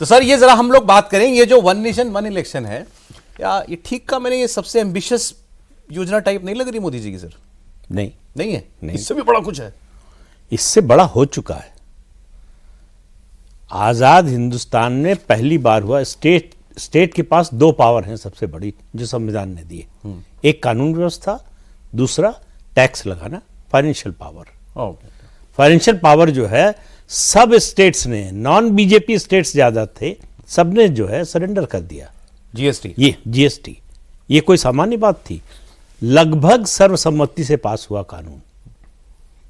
तो सर ये जरा हम लोग बात करें, ये जो वन नेशन वन इलेक्शन है, या ये ठीक का मैंने ये सबसे एम्बिशियस योजना टाइप नहीं लग रही मोदी जी की सर? नहीं, नहीं है, नहीं। इससे भी बड़ा कुछ है। इससे बड़ा हो चुका है। आजाद हिंदुस्तान में पहली बार हुआ, स्टेट के पास दो पावर हैं सबसे बड़ी जो संविधान ने दी है। एक कानून व्यवस्था, दूसरा टैक्स लगाना, फाइनेंशियल पावर। फाइनेंशियल पावर जो है सब स्टेट्स ने, नॉन बीजेपी स्टेट्स ज्यादा थे, सबने जो है सरेंडर कर दिया। जीएसटी, ये जीएसटी, ये कोई सामान्य बात थी। लगभग सर्वसम्मति से पास हुआ कानून।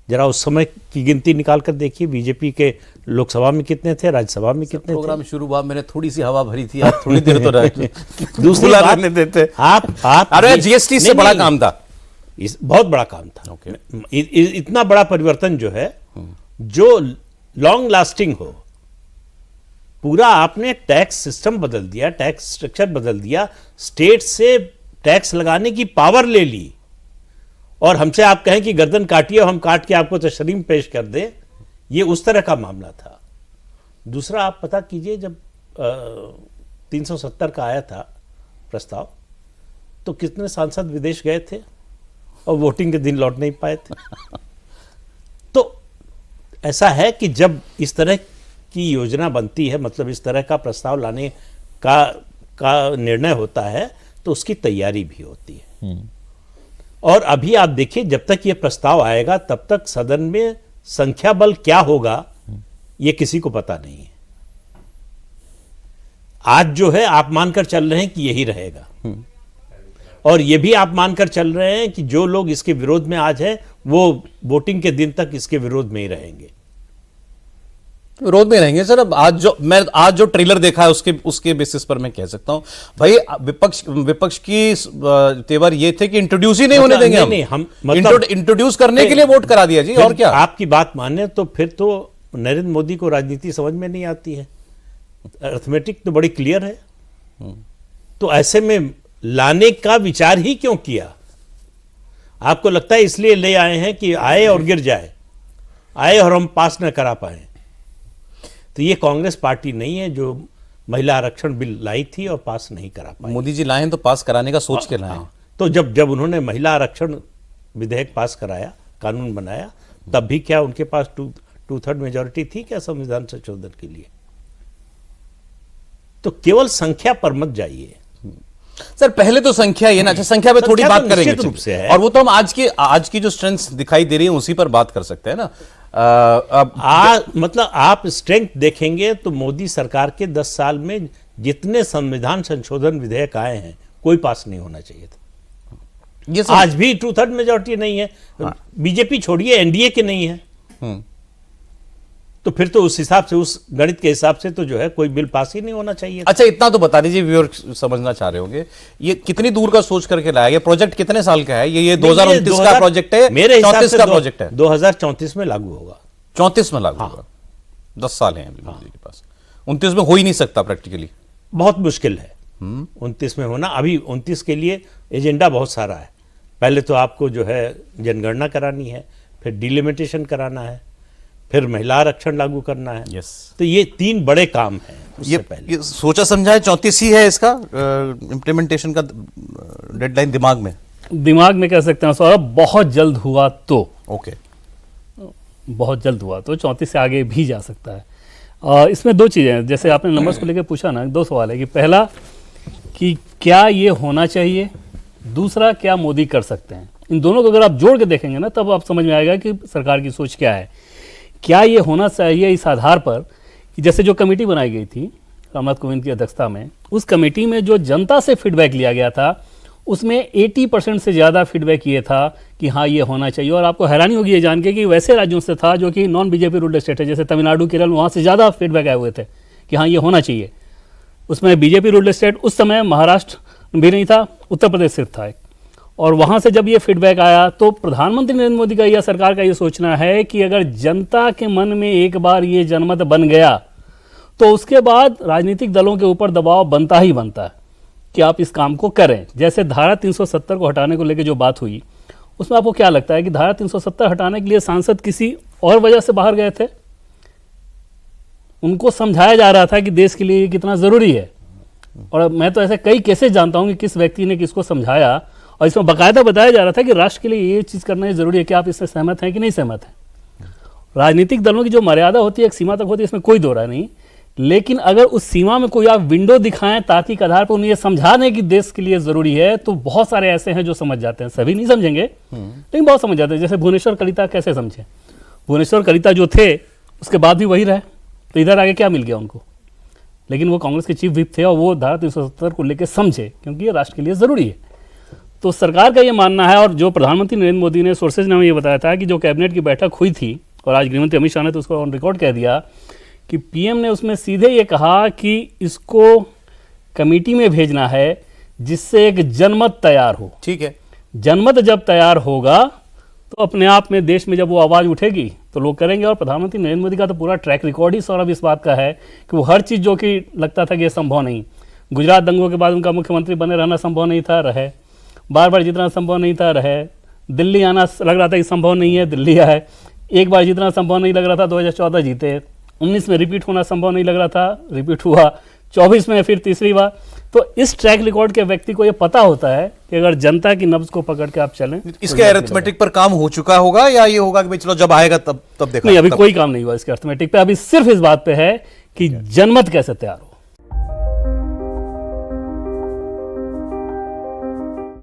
जरा उस समय की गिनती निकाल कर देखिए, बीजेपी के लोकसभा में कितने थे, राज्यसभा में कितने थे। प्रोग्राम शुरू हुआ, मैंने थोड़ी सी हवा भरी थी, आप थोड़ी देर तो दूसरी बात नहीं देते आप अरे जीएसटी से बड़ा काम था, बहुत बड़ा काम था। इतना बड़ा परिवर्तन जो है, जो लॉन्ग लास्टिंग हो, पूरा आपने टैक्स सिस्टम बदल दिया, टैक्स स्ट्रक्चर बदल दिया, स्टेट से टैक्स लगाने की पावर ले ली, और हमसे आप कहें कि गर्दन काटिए, हम काट के आपको तशरीम पेश कर दें, ये उस तरह का मामला था। दूसरा, आप पता कीजिए, जब 370 का आया था प्रस्ताव, तो कितने सांसद विदेश गए थे और वोटिंग के दिन लौट नहीं पाए थे। तो ऐसा है कि जब इस तरह की योजना बनती है, मतलब इस तरह का प्रस्ताव लाने का निर्णय होता है, तो उसकी तैयारी भी होती है। और अभी आप देखिए, जब तक ये प्रस्ताव आएगा तब तक सदन में संख्या बल क्या होगा ये किसी को पता नहीं है। आज जो है आप मानकर चल रहे हैं कि यही रहेगा, और ये भी आप मानकर चल रहे हैं कि जो लोग इसके विरोध में आज हैं वो वोटिंग के दिन तक इसके विरोध में ही रहेंगे। विरोध में रहेंगे सर। अब आज जो ट्रेलर देखा है उसके बेसिस पर मैं कह सकता हूं भाई, विपक्ष की तेवर ये थे कि इंट्रोड्यूस ही नहीं होने देंगे। नहीं, हम मतलब इंट्रोड्यूस करने के लिए वोट करा दिया जी, और क्या। आपकी बात माने तो फिर तो नरेंद्र मोदी को राजनीति समझ में नहीं आती है। अर्थमेटिक तो बड़ी क्लियर है। तो ऐसे में लाने का विचार ही क्यों किया? आपको लगता है इसलिए ले आए हैं कि आए और गिर जाए, आए और हम पास न करा पाए? तो ये कांग्रेस पार्टी नहीं है जो महिला आरक्षण बिल लाई थी और पास नहीं करा पाई। मोदी जी लाए तो पास कराने का सोच के लाए। तो जब उन्होंने महिला आरक्षण विधेयक पास कराया, कानून बनाया, तब भी क्या उनके पास 2/3 मेजॉरिटी थी क्या संविधान संशोधन के लिए? तो केवल संख्या पर मत जाइए सर। पहले तो संख्या ये ना, अच्छा संख्या पे थोड़ी बात करेंगे रूप से है। और वो तो हम आज की जो स्ट्रेंथ दिखाई दे रही है उसी पर बात कर सकते हैं ना। मतलब आप स्ट्रेंथ देखेंगे तो मोदी सरकार के 10 साल में जितने संविधान संशोधन विधेयक आए हैं, कोई पास नहीं होना चाहिए था। ये आज भी 2/3 मेजॉरिटी नहीं है। बीजेपी छोड़िए, एनडीए के नहीं है। तो फिर तो उस हिसाब से, उस गणित के हिसाब से तो जो है कोई बिल पास ही नहीं होना चाहिए। अच्छा इतना तो बता दीजिए, व्यूअर समझना चाह रहे होंगे, ये कितनी दूर का सोच करके लाया गया? प्रोजेक्ट कितने साल का है ये 2029 का प्रोजेक्ट है, मेरे हिसाब से का प्रोजेक्ट है? 2034 में लागू होगा। 34 में लागू होगा। 10 साल हैं अभी मोदी के पास। 29 में हो ही नहीं सकता प्रैक्टिकली, बहुत मुश्किल है 29 में होना। अभी 29 के लिए एजेंडा बहुत सारा है। पहले तो आपको जो है जनगणना करानी है, फिर डिलिमिटेशन कराना है, फिर महिला आरक्षण लागू करना है। यस। तो ये 3 बड़े काम हैं। ये सोचा समझा है 34 ही है इसका इम्प्लीमेंटेशन का डेडलाइन दिमाग में कह सकते हैं सौरभ। बहुत जल्द हुआ तो ओके, बहुत जल्द हुआ तो 34 से आगे भी जा सकता है। इसमें 2 चीज़ें हैं, जैसे आपने नंबर्स को लेकर पूछा ना, 2 सवाल है कि पहला कि क्या ये होना चाहिए, दूसरा क्या मोदी कर सकते हैं। इन दोनों को अगर आप जोड़ के देखेंगे ना, तब आप समझ में आएगा कि सरकार की सोच क्या है। क्या ये होना चाहिए इस आधार पर कि जैसे जो कमेटी बनाई गई थी रामनाथ कोविंद की अध्यक्षता में, उस कमेटी में जो जनता से फीडबैक लिया गया था उसमें 80% से ज़्यादा फीडबैक ये था कि हाँ ये होना चाहिए। और आपको हैरानी होगी ये जान के कि वैसे राज्यों से था जो कि नॉन बीजेपी रूल्ड स्टेट है, जैसे तमिलनाडु, केरल, वहाँ से ज़्यादा फीडबैक आए हुए थे कि हाँ ये होना चाहिए। उसमें बीजेपी रूल्ड स्टेट उस समय महाराष्ट्र भी नहीं था, उत्तर प्रदेश सिर्फ था। और वहाँ से जब ये फीडबैक आया तो प्रधानमंत्री नरेंद्र मोदी का या सरकार का ये सोचना है कि अगर जनता के मन में एक बार ये जनमत बन गया तो उसके बाद राजनीतिक दलों के ऊपर दबाव बनता ही बनता है कि आप इस काम को करें। जैसे धारा 370 को हटाने को लेकर जो बात हुई, उसमें आपको क्या लगता है कि धारा 370 हटाने के लिए सांसद किसी और वजह से बाहर गए थे? उनको समझाया जा रहा था कि देश के लिए ये कितना ज़रूरी है। और मैं तो ऐसे कई केसेस जानता हूँ कि किस व्यक्ति ने किसको समझाया, और इसमें बाकायदा बताया जा रहा था कि राष्ट्र के लिए ये चीज़ करना ज़रूरी है, कि आप इससे सहमत हैं कि नहीं सहमत हैं। राजनीतिक दलों की जो मर्यादा होती है, एक सीमा तक होती है, इसमें कोई दो राय नहीं, लेकिन अगर उस सीमा में कोई आप विंडो दिखाएं तार्किक आधार पर उन्हें ये समझा दें कि देश के लिए ज़रूरी है, तो बहुत सारे ऐसे हैं जो समझ जाते हैं। सभी नहीं समझेंगे, लेकिन बहुत समझ जाते हैं। जैसे भुवनेश्वर कलिता कैसे समझे? भुवनेश्वर कलिता जो थे उसके बाद भी वही रहे, तो इधर आगे क्या मिल गया उनको? लेकिन वो कांग्रेस के चीफ व्हिप थे और वो धारा 370 को लेकर समझे, क्योंकि ये राष्ट्र के लिए ज़रूरी है। तो सरकार का ये मानना है, और जो प्रधानमंत्री नरेंद्र मोदी ने, सोर्सेज ने हमें ये बताया था कि जो कैबिनेट की बैठक हुई थी, और आज गृहमंत्री अमित शाह ने तो उसको ऑन रिकॉर्ड कह दिया कि पीएम ने उसमें सीधे ये कहा कि इसको कमेटी में भेजना है जिससे एक जनमत तैयार हो। ठीक है, जनमत जब तैयार होगा तो अपने आप में देश में जब वो आवाज़ उठेगी तो लोग करेंगे। और प्रधानमंत्री नरेंद्र मोदी का तो पूरा ट्रैक रिकॉर्ड ही सौरभ इस बात का है कि वो हर चीज़ जो कि लगता था कि ये संभव नहीं, गुजरात दंगों के बाद उनका मुख्यमंत्री बने रहना संभव नहीं था, रहे। बार बार जीतना संभव नहीं था, रहे। दिल्ली आना लग रहा था कि संभव नहीं है, दिल्ली आए। एक बार जीतना संभव नहीं लग रहा था, 2014 जीते। 19 में रिपीट होना संभव नहीं लग रहा था, रिपीट हुआ। 24 में फिर तीसरी बार। तो इस ट्रैक रिकॉर्ड के व्यक्ति को ये पता होता है कि अगर जनता की नब्ज को पकड़ के आप चलें, इसके अरिथमेटिक पर काम हो चुका होगा, या ये होगा कि भाई चलो जब आएगा तब देखा? नहीं, अभी कोई काम नहीं हुआ इसके अरिथमेटिक पे। अभी सिर्फ इस बात पे है कि जनमत कैसे तैयार हो।